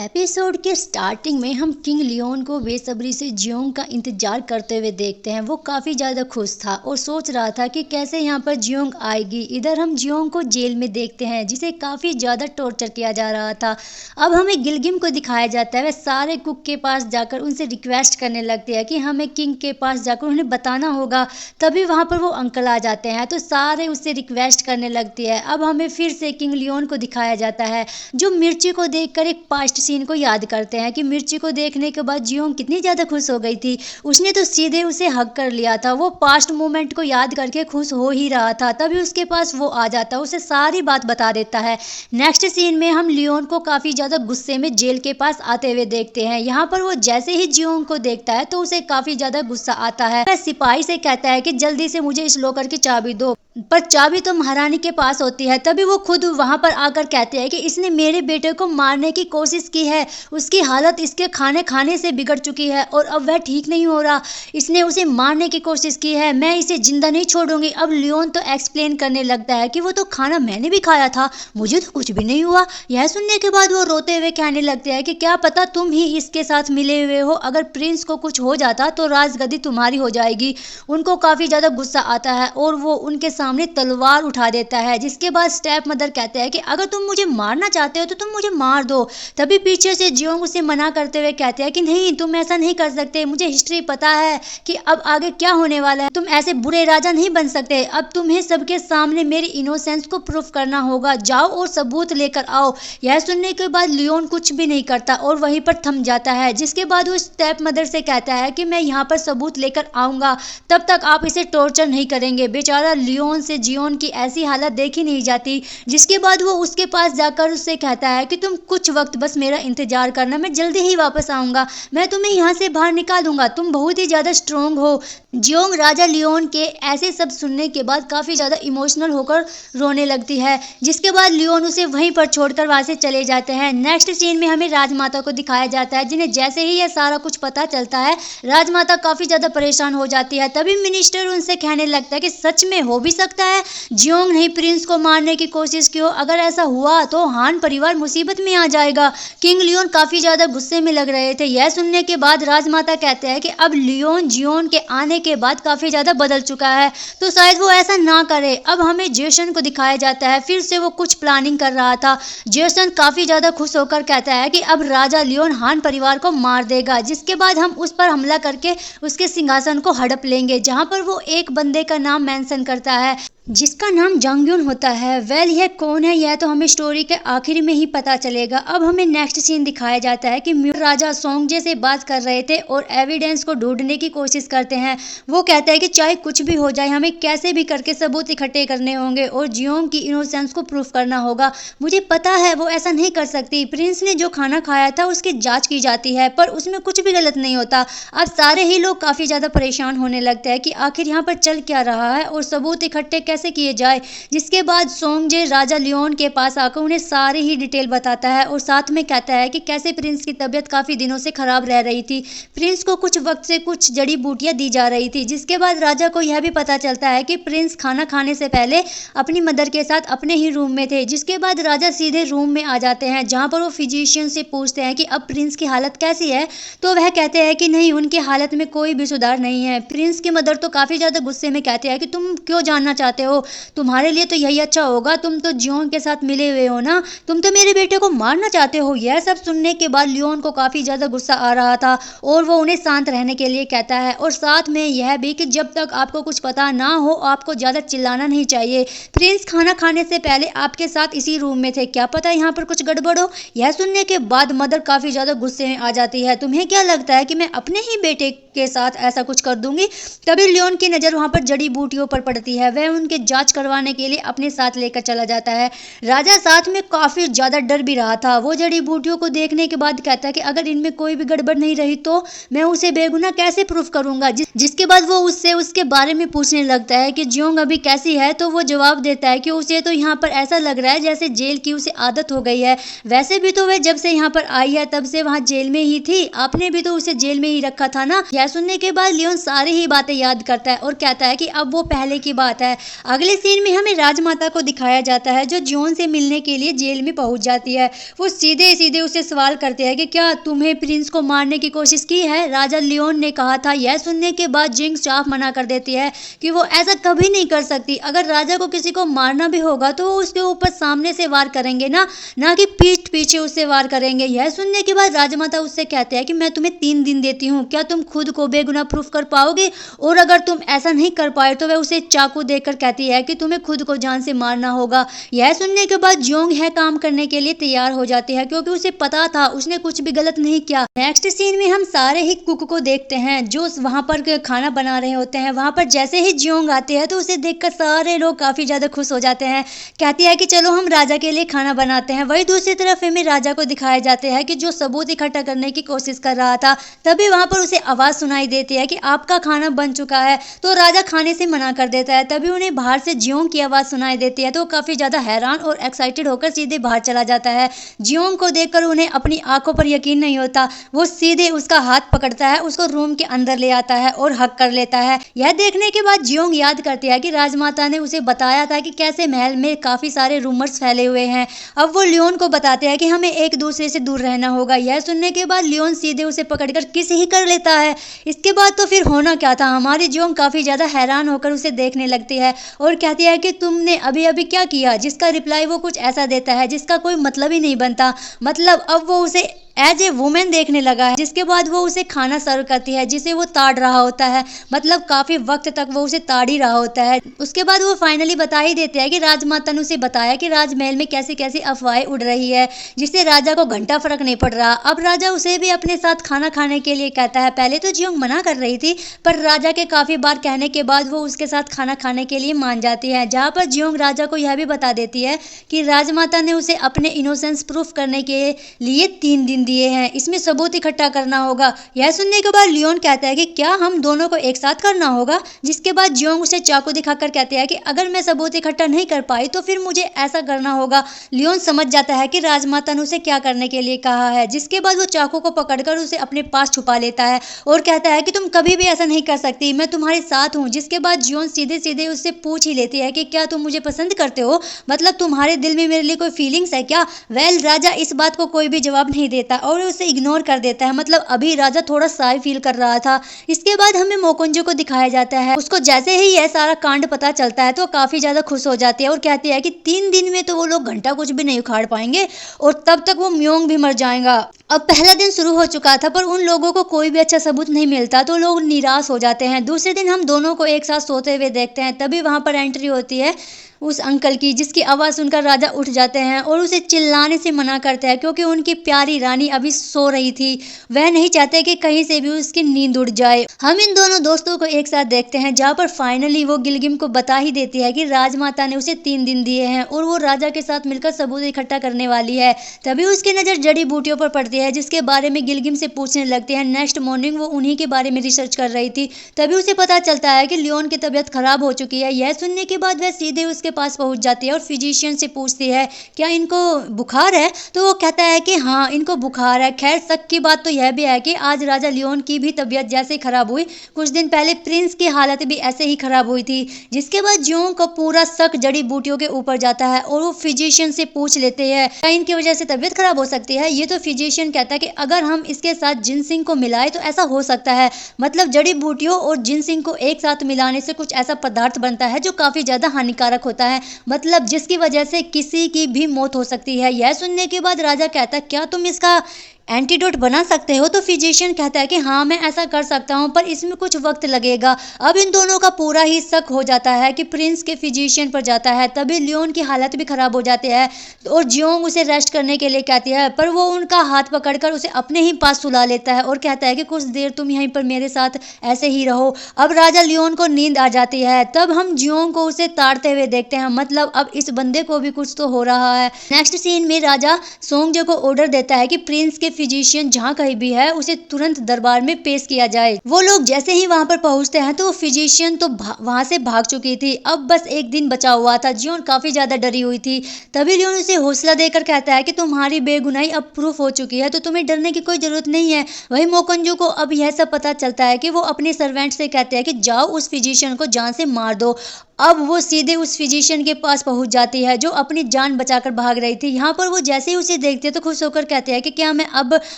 Episode के starting में हम किंग लियोन को बेसब्री से जियोंग का इंतजार करते हुए देखते हैं। वो काफ़ी ज़्यादा खुश था और सोच रहा था कि कैसे यहाँ पर जियोंग आएगी। इधर हम जियोंग को जेल में देखते हैं जिसे काफ़ी ज़्यादा टॉर्चर किया जा रहा था। अब हमें गिलगिम को दिखाया जाता है। वह सारे कुक के पास जाकर उनसे रिक्वेस्ट करने लगती है कि हमें किंग के पास जाकर उन्हें बताना होगा। तभी वहाँ पर वो अंकल आ जाते हैं तो सारे उससे रिक्वेस्ट करने लगती है। अब हमें फिर से किंग लियोन को दिखाया जाता है जो मिर्ची को देखकर एक पास्ट सीन को याद करते हैं कि मिर्ची को देखने के बाद जियोंग कितनी ज़्यादा खुश हो गई थी। उसने तो सीधे उसे हग कर लिया था। वो पास्ट मोमेंट को याद करके खुश हो ही रहा था। तभी उसके पास वो आ जाता है, उसे सारी बात बता देता है। नेक्स्ट सीन में हम लियोन को काफ़ी ज़्यादा गुस्से में जेल के पास आते हुए देखते हैं। यहाँ पर वो जैसे ही जियोंग को देखता है तो उसे काफ़ी ज़्यादा गुस्सा आता है। वह सिपाही से कहता है कि जल्दी से मुझे इस लॉकर की चाबी दो, पर चाबी तो महारानी के पास होती है। तभी वो खुद वहां पर आकर कहते हैं कि इसने मेरे बेटे को मारने की कोशिश की है। उसकी हालत इसके खाने खाने से बिगड़ चुकी है और अब वह ठीक नहीं हो रहा। इसने उसे मारने की कोशिश की है, मैं इसे जिंदा नहीं छोड़ूंगी। अब लियोन तो एक्सप्लेन करने लगता है कि वो तो खाना मैंने भी खाया था, मुझे तो कुछ भी नहीं हुआ। यह सुनने के बाद वो रोते हुए कहने लगते हैं कि क्या पता तुम ही इसके साथ मिले हुए हो। अगर प्रिंस को कुछ हो जाता तो राजगद्दी तुम्हारी हो जाएगी। उनको काफी ज्यादा गुस्सा आता है और वो उनके सामने तलवार उठा देता है। जिसके बाद स्टेप मदर कहते हैं कि अगर तुम मुझे मारना चाहते हो तो तुम मुझे मार दो। तभी पीछे से जियोंग उसे मना करते हुए कहते हैं कि नहीं, तुम ऐसा नहीं कर सकते। मुझे हिस्ट्री पता है कि अब आगे क्या होने वाला है। तुम ऐसे बुरे राजा नहीं बन सकते। अब तुम्हें सबके सामने मेरी इनोसेंस को प्रूफ करना होगा। जाओ और सबूत लेकर आओ। यह सुनने के बाद लियोन कुछ भी नहीं करता और वहीं पर थम जाता है। जिसके बाद वो स्टेप मदर से कहता है कि मैं यहाँ पर सबूत लेकर आऊंगा, तब तक आप इसे टॉर्चर नहीं करेंगे। बेचारा लियोन से जियोंग की ऐसी हालत देखी नहीं जाती। जिसके बाद वो उसके पास जाकर उससे कहता है कि तुम कुछ वक्त बस मेरा इंतजार करना, मैं जल्दी ही वापस आऊंगा, मैं तुम्हें यहाँ से बाहर निकालूंगा, तुम बहुत ही ज्यादा स्ट्रोंग हो। जियोंग राजा लियोन के ऐसे सब सुनने के बाद काफी ज्यादा इमोशनल होकर रोने लगती है। जिसके बाद लियोन उसे वहीं पर छोड़कर वहां से चले जाते हैं। नेक्स्ट सीन में हमें राजमाता को दिखाया जाता है जिन्हें जैसे ही यह सारा कुछ पता चलता है राजमाता काफी ज्यादा परेशान हो जाती है। तभी मिनिस्टर उनसे कहने लगता है कि सच में हो भी सकता है जियोंग ने प्रिंस को मारने की कोशिश की हो। अगर ऐसा हुआ तो हान परिवार मुसीबत में आ जाएगा। किंग लियोन काफी ज्यादा गुस्से में लग रहे थे। यह सुनने के बाद राजमाता कहते हैं कि अब लियोन जियोंग के आने के बाद काफी ज्यादा बदल चुका है तो शायद वो ऐसा ना करे। अब हमें जेसन को दिखाया जाता है। फिर से वो कुछ प्लानिंग कर रहा था। जेसन काफी ज्यादा खुश होकर कहता है कि अब राजा लियोन हान परिवार को मार देगा। जिसके बाद हम उस पर हमला करके उसके सिंहासन को हड़प लेंगे। जहां पर वो एक बंदे का नाम मेंशन करता है जिसका नाम जांगयुन होता है। वेल यह कौन है यह तो हमें स्टोरी के आखिर में ही पता चलेगा। अब हमें नेक्स्ट सीन दिखाया जाता है कि राजा सोंगजे से बात कर रहे थे और एविडेंस को ढूंढने की कोशिश करते हैं। वो कहता है कि चाहे कुछ भी हो जाए हमें कैसे भी करके सबूत इकट्ठे करने होंगे और जियोंग की इनोसेंस को प्रूफ करना होगा। मुझे पता है वो ऐसा नहीं कर सकती। प्रिंस ने जो खाना खाया था उसकी जांच की जाती है पर उसमें कुछ भी गलत नहीं होता। अब सारे ही लोग काफी ज्यादा परेशान होने लगते हैं कि आखिर यहाँ पर चल क्या रहा है और सबूत इकट्ठे कैसे किए जाए। जिसके बाद सोंगजे राजा लियोन के पास आकर उन्हें सारी ही डिटेल बताता है और साथ में कहता है कि कैसे प्रिंस की तबीयत काफी दिनों से खराब रह रही थी। प्रिंस को कुछ वक्त से कुछ जड़ी बूटियां दी जा रही थी। जिसके बाद राजा को यह भी पता चलता है कि प्रिंस खाना खाने से पहले अपनी मदर के साथ अपने ही रूम में थे। जिसके बाद राजा सीधे रूम में आ जाते हैं जहां पर वो फिजिशियन से पूछते हैं कि अब प्रिंस की हालत कैसी है तो वह कहते हैं कि नहीं, उनकी हालत में कोई भी सुधार नहीं है। प्रिंस की मदर तो काफी ज्यादा गुस्से में कहती है कि तुम क्यों जानना चाहते हो, तुम्हारे लिए तो यही अच्छा होगा, तुम तो जियोंग के साथ मिले हुए हो ना, तुम तो मेरे बेटे को मारना चाहते हो। यह सब सुनने के बाद लियोन को काफी ज्यादा गुस्सा आ रहा था और वो उन्हें शांत रहने के लिए कहता है और साथ में यह भी कि जब तक आपको कुछ पता ना हो आपको ज्यादा चिल्लाना नहीं चाहिए। प्रिंस खाना खाने से पहले आपके साथ इसी रूम में थे, क्या पता यहाँ पर कुछ गड़बड़ हो। यह सुनने के बाद मदर काफी ज्यादा गुस्से में आ जाती है। तुम्हें क्या लगता है कि मैं अपने ही बेटे के साथ ऐसा कुछ कर दूंगी। तभी लियोन की नजर वहां पर जड़ी बूटियों पर पड़ती है। वह उनके जांच करवाने के लिए अपने साथ लेकर चला जाता है। राजा साथ में काफी ज्यादा डर भी रहा था। वो जड़ी बूटियों को देखने के बाद कहता है कि अगर इनमें कोई भी गड़बड़ नहीं रही तो मैं उसे बेगुनाह कैसे प्रूफ करूंगा। जिसके बाद वो उससे उसके बारे में पूछने लगता है कि जियोंग अभी कैसी है तो वो जवाब देता है कि उसे तो यहाँ पर ऐसा लग रहा है जैसे जेल की उसे आदत हो गई है। वैसे भी तो वह जब से यहाँ पर आई है तब से वहाँ जेल में ही थी, आपने भी तो उसे जेल में ही रखा था ना। यह सुनने के बाद लियोन सारी ही बातें याद करता है और कहता है कि अब वो पहले की बात है। अगले सीन में हमें राजमाता को दिखाया जाता है जो जियोन से मिलने के लिए जेल में पहुंच जाती है। वो सीधे सीधे उसे सवाल करते हैं कि क्या तुम्हें प्रिंस को मारने की कोशिश की है? राजा लियोन ने कहा था। यह सुनने के बाद जिंग साफ मना कर देती है कि वो ऐसा कभी नहीं कर सकती। अगर राजा को किसी को मारना भी होगा तो वो उसके ऊपर सामने से वार करेंगे ना कि पीठ पीछे उससे वार करेंगे। यह सुनने के बाद राजमाता उससे कहते हैं कि मैं तुम्हें 3 दिन देती हूँ, क्या तुम खुद को बेगुनाह प्रूफ कर पाओगे? और अगर तुम ऐसा नहीं कर पाए तो वह उसे चाकू देकर कहती है कि तुम्हें खुद को जान से मारना होगा। यह सुनने के बाद जियोंग है काम करने के लिए तैयार हो जाती है क्योंकि उसे पता था उसने कुछ भी गलत नहीं किया। नेक्स्ट सीन में हम सारे ही कुक को देखते हैं जो वहां पर खाना बना रहे होते हैं। वहां पर जैसे ही जियोंग आती है तो उसे देखकर सारे लोग काफी ज्यादा खुश हो जाते हैं। कहती है कि चलो हम राजा के लिए खाना बनाते हैं। वही दूसरी तरफ हमें राजा को दिखाया जाते हैं कि जो सबूत इकट्ठा करने की कोशिश कर रहा था। तभी वहां पर उसे आवाज सुनाई देती है कि आपका खाना बन चुका है। तो राजा खाने से मना कर देता है। तभी उन्हें बाहर से जियोंग की आवाज सुनाई देती है तो काफी ज्यादा हैरान और एक्साइटेड होकर सीधे बाहर चला जाता है। जियोंग को देखकर उन्हें अपनी आंखों पर यकीन नहीं होता। वो सीधे उसका हाथ पकड़ता है, उसको रूम के अंदर ले आता है और हक कर लेता है। यह देखने के बाद जियोंग याद करती है कि राजमाता ने उसे बताया था कि कैसे महल में काफी सारे रूमर्स फैले हुए हैं। अब वो लियोन को बताते हैं कि हमें एक दूसरे से दूर रहना होगा। यह सुनने के बाद लियोन सीधे उसे पकड़कर किस ही कर लेता है। इसके बाद तो फिर होना क्या था। हमारी जियोंग काफी ज्यादा हैरान होकर उसे देखने लगती है और कहती है कि तुमने अभी अभी क्या किया? जिसका रिप्लाई वो कुछ ऐसा देता है जिसका कोई मतलब ही नहीं बनता। मतलब अब वो उसे एज ए वुमेन देखने लगा है। जिसके बाद वो उसे खाना सर्व करती है जिसे वो ताड़ रहा होता है। मतलब काफी वक्त तक वो उसे ताड़ ही रहा होता है। उसके बाद वो फाइनली बता ही देते हैं कि राजमाता ने उसे बताया कि राजमहल में कैसी कैसी अफवाहें उड़ रही है जिससे राजा को घंटा फर्क नहीं पड़ रहा। अब राजा उसे भी अपने साथ खाना खाने के लिए कहता है। पहले तो जियोंग मना कर रही थी पर राजा के काफी बार कहने के बाद वो उसके साथ खाना खाने के लिए मान जाती है। जहाँ पर जियोंग राजा को यह भी बता देती है कि राजमाता ने उसे अपने इनोसेंस प्रूफ करने के लिए 3 दिन दिए हैं, इसमें सबूत इकट्ठा करना होगा। यह सुनने के बाद लियोन कहता है कि क्या हम दोनों को एक साथ करना होगा? जिसके बाद जियोंग उसे चाकू दिखाकर कहते हैं कि अगर मैं सबूत इकट्ठा नहीं कर पाई तो फिर मुझे ऐसा करना होगा। लियोन समझ जाता है कि राजमाता ने उसे क्या करने के लिए कहा है। जिसके बाद वो चाकू को पकड़कर उसे अपने पास छुपा लेता है और कहता है कि तुम कभी भी ऐसा नहीं कर सकती, मैं तुम्हारे साथ हूँ। जिसके बाद जियोंग सीधे सीधे उससे पूछ ही लेती है कि क्या तुम मुझे पसंद करते हो? मतलब तुम्हारे दिल में मेरे लिए कोई फीलिंग्स है क्या? वेल राजा इस बात को कोई भी जवाब नहीं देता और उसे इग्नोर कर देता है। मतलब अभी राजा थोड़ा शाय फील कर रहा था। इसके बाद हमें मोकुंजो को दिखाया जाता है। उसको जैसे ही यह सारा कांड पता चलता है तो काफी ज्यादा खुश हो जाती है और कहती है कि 3 दिन में तो वो लोग घंटा कुछ भी नहीं उखाड़ पाएंगे और तब तक वो म्योंग भी मर जाएगा। अब पहला दिन शुरू हो चुका था पर उन लोगों को कोई भी अच्छा सबूत नहीं मिलता तो लोग निराश हो जाते हैं। दूसरे दिन हम दोनों को एक साथ सोते हुए देखते हैं। तभी वहां पर एंट्री होती है उस अंकल की जिसकी आवाज सुनकर राजा उठ जाते हैं और उसे चिल्लाने से मना करते हैं क्योंकि उनकी प्यारी रानी अभी सो रही थी। वह नहीं चाहते कि कहीं से भी उसकी नींद उड़ जाए। हम इन दोनों दोस्तों को एक साथ देखते हैं जहाँ पर फाइनली वो गिलगिम को बता ही देती है कि राजमाता ने उसे 3 दिन दिए हैं और वो राजा के साथ मिलकर सबूत इकट्ठा करने वाली है। तभी उसकी नजर जड़ी बूटियों पर पड़ती है जिसके बारे में गिलगिम से पूछने लगती है। नेक्स्ट मॉर्निंग वो उन्हीं के बारे में रिसर्च कर रही थी। तभी उसे पता चलता है कि लियोन की तबीयत खराब हो चुकी है। यह सुनने के बाद वह सीधे उसके पास पहुंच जाती है और फिजिशियन से पूछती है क्या इनको बुखार है? तो वो कहता है कि हाँ इनको बुखार है। खैर शक की बात तो यह भी है कि आज राजा लियोन की भी तबीयत जैसे खराब हुई कुछ दिन पहले प्रिंस की हालत भी ऐसे ही खराब हुई थी। जिसके बाद जियोंग को पूरा शक जड़ी बूटियों के ऊपर जाता है और वो फिजिशियन से पूछ लेते हैं क्या इनकी वजह से तबीयत खराब हो सकती है? ये तो फिजिशियन कहता है कि अगर हम इसके साथ जिनसिंग को मिलाए तो ऐसा हो सकता है। मतलब जड़ी बूटियों और जिनसिंग को एक साथ मिलाने से कुछ ऐसा पदार्थ बनता है जो काफी ज्यादा हानिकारक होता है। मतलब जिसकी वजह से किसी की भी मौत हो सकती है। यह सुनने के बाद राजा कहता है क्या तुम इसका एंटीडोट बना सकते हो? तो फिजिशियन कहता है कि हाँ मैं ऐसा कर सकता हूँ पर इसमें कुछ वक्त लगेगा। अब इन दोनों का पूरा ही शक हो जाता है कि प्रिंस के फिजिशियन पर जाता है। तभी लियोन की हालत भी खराब हो जाती है और जियोंग उसे रेस्ट करने के लिए कहती है पर वो उनका हाथ पकड़कर उसे अपने ही पास सुला लेता है और कहता है कि कुछ देर तुम यहीं पर मेरे साथ ऐसे ही रहो। अब राजा लियोन को नींद आ जाती है। तब हम जियोंग को उसे ताड़ते हुए देखते हैं। मतलब अब इस बंदे को भी कुछ तो हो रहा है। नेक्स्ट सीन में राजा सोंगजे को ऑर्डर देता है कि प्रिंस के फिजिशियन जहाँ कहीं भी है उसे तुरंत दरबार में पेश किया जाए। वो लोग जैसे ही वहाँ पर पहुँचते हैं तो वो फिजिशियन तो वहाँ से भाग चुकी थी। अब बस एक दिन बचा हुआ था। जियोन काफी ज्यादा डरी हुई थी। तभी लियोन उसे हौसला देकर कहता है कि तुम्हारी बेगुनाही अब प्रूफ हो चुकी है तो तुम्हें डरने की कोई जरूरत नहीं है। वही मोकंजू को अब यह सब पता चलता है कि वो अपने सर्वेंट से कहते हैं कि जाओ उस फिजिशियन को जान से मार दो। अब वो सीधे उस फिजिशियन के पास पहुंच जाती है जो अपनी जान बचाकर भाग रही थी। यहाँ पर वो जैसे ही उसे देखती है तो खुश होकर कहती है कि क्या मैं अब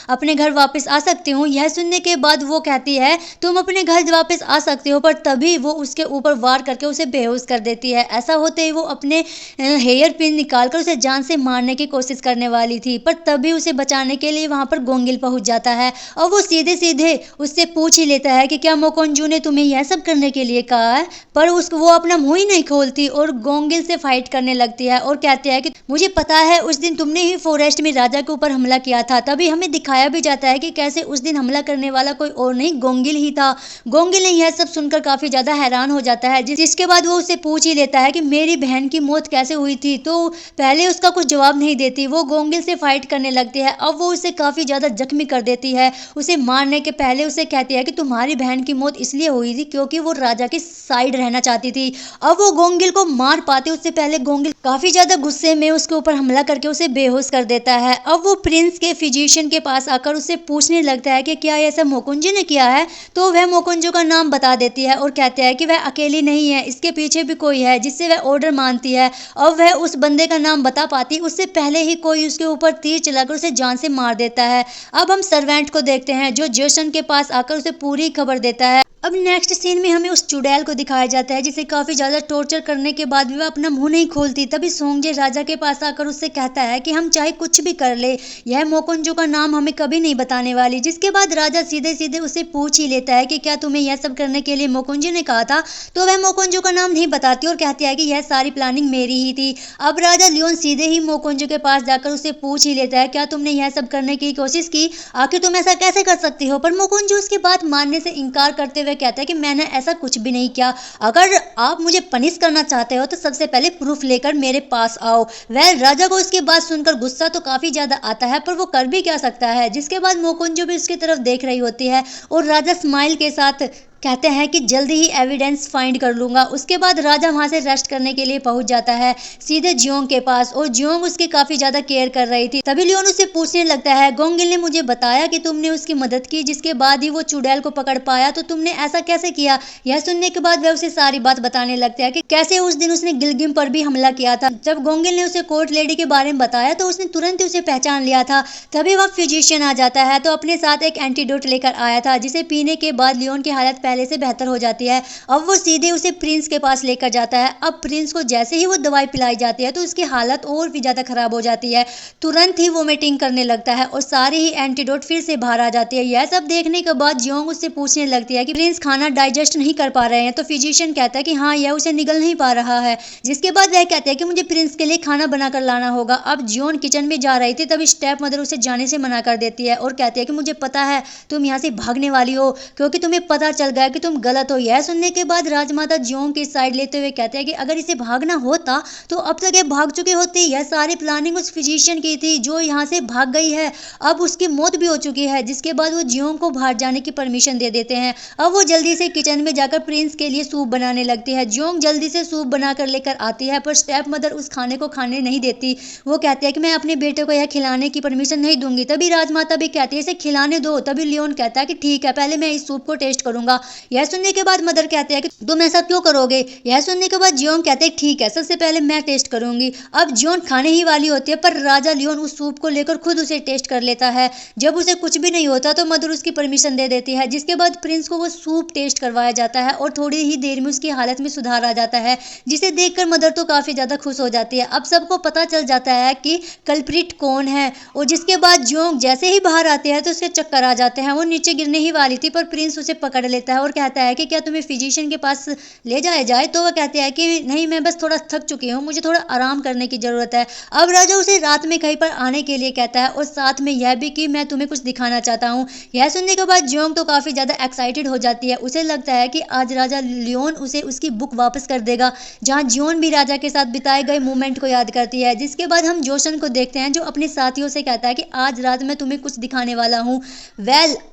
अपने घर वापस आ सकती हूँ। यह सुनने के बाद वो कहती है तुम अपने घर वापस आ सकती हो, पर तभी वो उसके ऊपर वार करके उसे बेहोश कर देती है। ऐसा होते ही वो अपने हेयर पिन निकालकर उसे जान से मारने की कोशिश करने वाली थी, पर तभी उसे बचाने के लिए वहां पर गोंगिल पहुंच जाता है और वो सीधे सीधे उससे पूछ ही लेता है कि क्या मोकोंजू ने तुम्हें यह सब करने के लिए कहा है। पर उसको वो अपना मुंह ही नहीं खोलती और गोंगिल से फाइट करने लगती है और कहती है कि मुझे पता है उस दिन तुमने ही फॉरेस्ट में राजा के ऊपर हमला किया था। तभी हमें दिखाया भी जाता है कि कैसे उस दिन हमला करने वाला कोई और नहीं गोंगिल ही था। गोंगिल ने यह सब सुनकर काफी ज्यादा हैरान हो जाता है, जिसके बाद वो उससे पूछ ही लेता है कि मेरी बहन की मौत कैसे हुई थी। तो पहले उसका कुछ जवाब नहीं देती, वो गोंगिल से फाइट करने लगती है। अब वो उसे काफी ज्यादा जख्मी कर देती है। उसे मारने के पहले उसे कहती है कि तुम्हारी बहन की मौत इसलिए हुई थी क्योंकि वो राजा की साइड रहना चाहती थी। अब वो गोंगिल को मार पाती उससे पहले गोंगिल काफी ज्यादा गुस्से में उसके ऊपर हमला करके उसे बेहोश कर देता है। अब वो प्रिंस के फिजिशियन के पास आकर उससे पूछने लगता है कि क्या ये सब मोकुंजी ने किया है। तो वह मोकुंजू का नाम बता देती है और कहती है कि वह अकेली नहीं है, इसके पीछे भी कोई है जिससे वह ऑर्डर मानती है। और वह उस बंदे का नाम बता पाती उससे पहले ही कोई उसके ऊपर तीर चलाकर उसे जान से मार देता है। अब हम सर्वेंट को देखते हैं जो जेसन के पास आकर उसे पूरी खबर देता है। अब नेक्स्ट सीन में हमें उस चुड़ैल को दिखाया जाता है जिसे काफी ज्यादा टॉर्चर करने के बाद भी वह अपना मुंह नहीं खोलती। तभी सोंगजे राजा के पास आकर उससे कहता है कि हम चाहे कुछ भी कर ले, यह मोकुंजू का नाम हमें कभी नहीं बताने वाली। जिसके बाद राजा सीधे सीधे उसे पूछ ही लेता है कि क्या तुम्हें यह सब करने के लिए मोकुंजी ने कहा था। तो वह मोकुंजू का नाम नहीं बताती और कहती है कि यह सारी प्लानिंग मेरी ही थी। अब राजा लियोन सीधे ही मोकुंजू के पास जाकर उसे पूछ ही लेता है क्या तुमने यह सब करने की कोशिश की, आखिर तुम ऐसा कैसे कर सकती हो। पर मोकुंजू उसकी बात मानने से इनकार करते हुए कहता है कि मैंने ऐसा कुछ भी नहीं किया। अगर आप मुझे पनिश करना चाहते हो तो सबसे पहले प्रूफ लेकर मेरे पास आओ। वह राजा को उसकी बात सुनकर गुस्सा तो काफी ज्यादा आता है, पर वो कर भी क्या सकता है। जिसके बाद मोकुंजू भी उसकी तरफ देख रही होती है और राजा स्माइल के साथ कहते हैं कि जल्दी ही एविडेंस फाइंड कर लूंगा। उसके बाद राजा वहां से रेस्ट करने के लिए पहुंच जाता है सीधे जियोंग के पास और जियोंग उसकी काफी ज्यादा केयर कर रही थी। तभी लियोन उससे पूछने लगता है गोंगिल ने मुझे बताया कि तुमने उसकी मदद की, जिसके बाद ही वो चुड़ैल को पकड़ पाया, तो तुमने ऐसा कैसे किया। यह सुनने के बाद वह उसे सारी बात बताने लगता है कि कैसे उस दिन उसने गिलगिम पर भी हमला किया था। जब गोंगिल ने उसे कोर्ट लेडी के बारे में बताया तो उसने तुरंत ही उसे पहचान लिया था। तभी वह फिजिशियन आ जाता है तो अपने साथ एक एंटीडोट लेकर आया था जिसे पीने के बाद लियोन की हालत पहले से बेहतर हो जाती है। अब वो सीधे उसे प्रिंस के पास लेकर जाता है। अब प्रिंस को जैसे ही वो दवाई पिलाई जाती है तो उसकी हालत और भी ज्यादा खराब हो जाती है। तुरंत ही वोमिटिंग करने लगता है और सारी ही एंटीडोट फिर से बाहर आ जाती है। यह सब देखने के बाद जियोंग उससे पूछने लगती है कि प्रिंस खाना डाइजेस्ट नहीं कर पा रहे हैं। तो फिजिशियन कहता है कि हाँ, यह उसे निगल नहीं पा रहा है। जिसके बाद वह कहते हैं कि मुझे प्रिंस के लिए खाना बनाकर लाना होगा। अब जियोन किचन में जा रही थी तभी स्टेप मदर उसे जाने से मना कर देती है और कहती है कि मुझे पता है तुम यहाँ से भागने वाली हो क्योंकि तुम्हें पता चल गया कि तुम गलत हो। यह सुनने के बाद राजमाता जियोंग की साइड लेते हुए कहते हैं कि अगर इसे भागना होता तो अब तक ये भाग चुकी होती। यह सारी प्लानिंग उस फिजिशियन की थी जो यहाँ से भाग गई है। अब उसकी मौत भी हो चुकी है। जिसके बाद वो जियोंग को बाहर जाने की परमिशन दे देते हैं। अब वो जल्दी से किचन में जाकर प्रिंस के लिए सूप बनाने लगती है। जियोंग जल्दी से सूप बनाकर लेकर आती है पर स्टेप मदर उस खाने को खाने नहीं देती। वो कहती है कि मैं अपने बेटे को यह खिलाने की परमिशन नहीं दूंगी। तभी राजमाता भी कहती है इसे खिलाने दो। तभी लियोन कहता है कि ठीक है, पहले मैं इस सूप को टेस्ट करूंगा। यह सुनने के बाद मदर कहते हैं कि तुम ऐसा क्यों करोगे। यह सुनने के बाद जियोंग कहते हैं ठीक है, सबसे पहले मैं टेस्ट करूंगी। अब जियोंग खाने ही वाली होती है पर राजा लियोन उस सूप को लेकर खुद उसे टेस्ट कर लेता है। जब उसे कुछ भी नहीं होता तो मदर उसकी परमिशन दे देती है। जिसके बाद प्रिंस को वो सूप टेस्ट करवाया जाता है और थोड़ी ही देर में उसकी हालत में सुधार आ जाता है, जिसे देखकर मदर तो काफी ज्यादा खुश हो जाती है। अब सबको पता चल जाता है कि कल्प्रिट कौन है। और जिसके बाद जियोंग जैसे ही बाहर आते हैं तो उसके चक्कर आ जाते हैं। वो नीचे गिरने ही वाली थी पर प्रिंस उसे पकड़ लेता है है और कहता है कि क्या तुम्हें फिजिशियन के पास ले जाया जाए। तो वह कहते हैं कि नहीं, मैं बस थोड़ा थक चुकी हूँ, मुझे थोड़ा आराम करने की ज़रूरत है। अब राजा उसे रात में कहीं पर आने के लिए कहता है और साथ में यह भी कि मैं तुम्हें कुछ दिखाना चाहता हूँ। यह सुनने के बाद जियोंग तो काफ़ी ज़्यादा एक्साइटेड हो जाती है। उसे लगता है कि आज राजा लियोन उसे उसकी बुक वापस कर देगा, जहाँ जियोन भी राजा के साथ बिताए गए मोमेंट को याद करती है। जिसके बाद हम जोशन को देखते हैं जो अपने साथियों से कहता है कि आज रात मैं तुम्हें कुछ दिखाने वाला हूँ।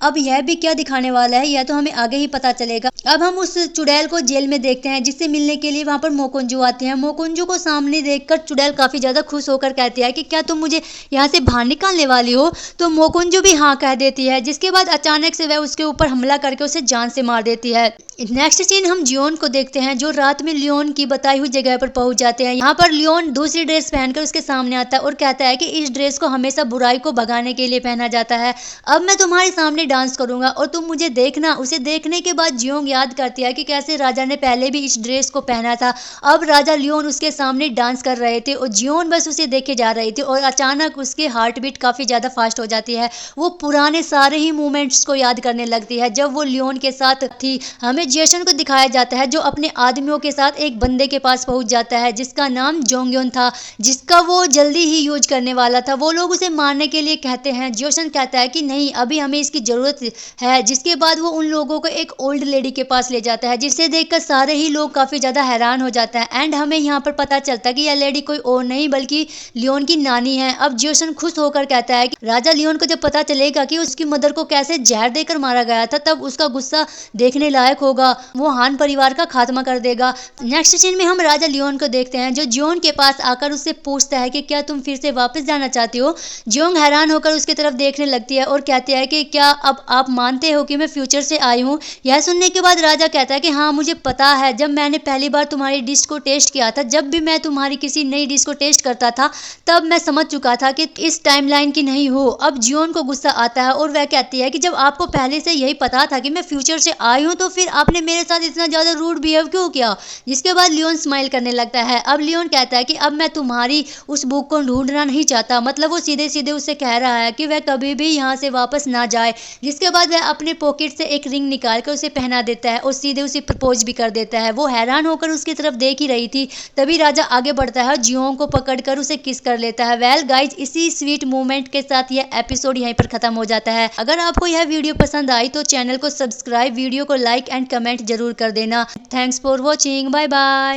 अब यह भी क्या दिखाने वाला है यह तो हमें आगे ही पता चलेगा। अब हम उस चुड़ैल को जेल में देखते हैं जिससे मिलने के लिए वहां पर मोकुंजू आते हैं। मोकुंजू को सामने देखकर चुड़ैल काफी ज्यादा खुश होकर कहती है कि क्या तुम मुझे यहाँ से बाहर निकालने वाली हो। तो मोकुंजू भी हाँ कह देती है, जिसके बाद अचानक से वह उसके ऊपर हमला करके उसे जान से मार देती है। नेक्स्ट सीन हम जियोन को देखते हैं जो रात में लियोन की बताई हुई जगह पर पहुंच जाते हैं। यहाँ पर लियोन दूसरी ड्रेस पहनकर उसके सामने आता है और कहता है कि इस ड्रेस को हमेशा बुराई को भगाने के लिए पहना जाता है। अब मैं तुम्हारे सामने डांस करूंगा और तुम मुझे देखना। उसे देखने के बाद जियोंग याद करती है कि कैसे राजा ने पहले भी इस ड्रेस को पहना था। अब राजा लियोन उसके सामने डांस कर रहे थे और जियोन बस उसे देखे जा रही थी और अचानक उसके हार्ट बीट काफी ज्यादा फास्ट हो जाती है। वो पुराने सारे ही मूवमेंट्स को याद करने लगती है जब वो लियोन के साथ थी। हमें जेसन को दिखाया जाता है जो अपने आदमियों के साथ एक बंदे के पास पहुंच जाता है जिसका नाम जोंगयोन था, जिसका वो जल्दी ही यूज करने वाला था। वो लोग उसे मारने के लिए कहते हैं। जोसन कहता है कि नहीं, अभी हमें इसकी जरूरत है। जिसके बाद वो उन लोगों को एक ओल्ड लेडी के पास ले जाता है जिसे देखकर सारे ही लोग काफी ज्यादा हैरान हो जाता है। एंड हमें यहाँ पर पता चलता है कि यह लेडी कोई और नहीं बल्कि लियोन की नानी है। अब जोसन खुश होकर कहता है कि राजा लियोन को जब पता चलेगा कि उसकी मदर को कैसे जहर देकर मारा गया था तब उसका गुस्सा देखने लायक होगा। वो हान परिवार का खात्मा कर देगा। नेक्स्ट सीन में हम राजा लियोन को देखते हैं जो जियोंग के पास आकर उससे पूछता है कि क्या तुम फिर से वापस जाना चाहती हो। जियोंग हैरान होकर उसकी तरफ देखने लगती है और कहती है कि क्या अब आप मानते हो कि मैं फ्यूचर से आई हूँ। यह सुनने के बाद राजा कहता है कि हाँ, मुझे पता है। जब मैंने पहली बार तुम्हारी डिश को टेस्ट किया था, जब भी मैं तुम्हारी किसी नई डिश को टेस्ट करता था तब मैं समझ चुका था कि इस टाइमलाइन की नहीं हो। अब जियोंग को गुस्सा आता है और वह कहती है कि जब आपको पहले से यही पता था कि मैं फ्यूचर से आई हूँ तो फिर आपने मेरे साथ इतना ज्यादा रूड बिहेव क्यों किया। जिसके बाद लियोन स्माइल करने लगता है। अब लियोन कहता है कि अब मैं तुम्हारी उस बुक को ढूंढना नहीं चाहता। मतलब वो सीधे सीधे उससे कह रहा है कि वह कभी भी यहाँ से वापस ना जाए। जिसके बाद वह अपने पॉकेट से एक रिंग निकाल कर उसे पहना देता है और सीधे उसे प्रपोज भी कर देता है। वो हैरान होकर उसकी तरफ देख ही रही थी, तभी राजा आगे बढ़ता है, जियोंग को पकड़कर उसे किस कर लेता है। वेल गाइज, इसी स्वीट मोमेंट के साथ यह एपिसोड यहीं पर खत्म हो जाता है। अगर आपको यह वीडियो पसंद आई तो चैनल को सब्सक्राइब, वीडियो को लाइक एंड कमेंट जरूर कर देना। Thanks for watching, bye bye.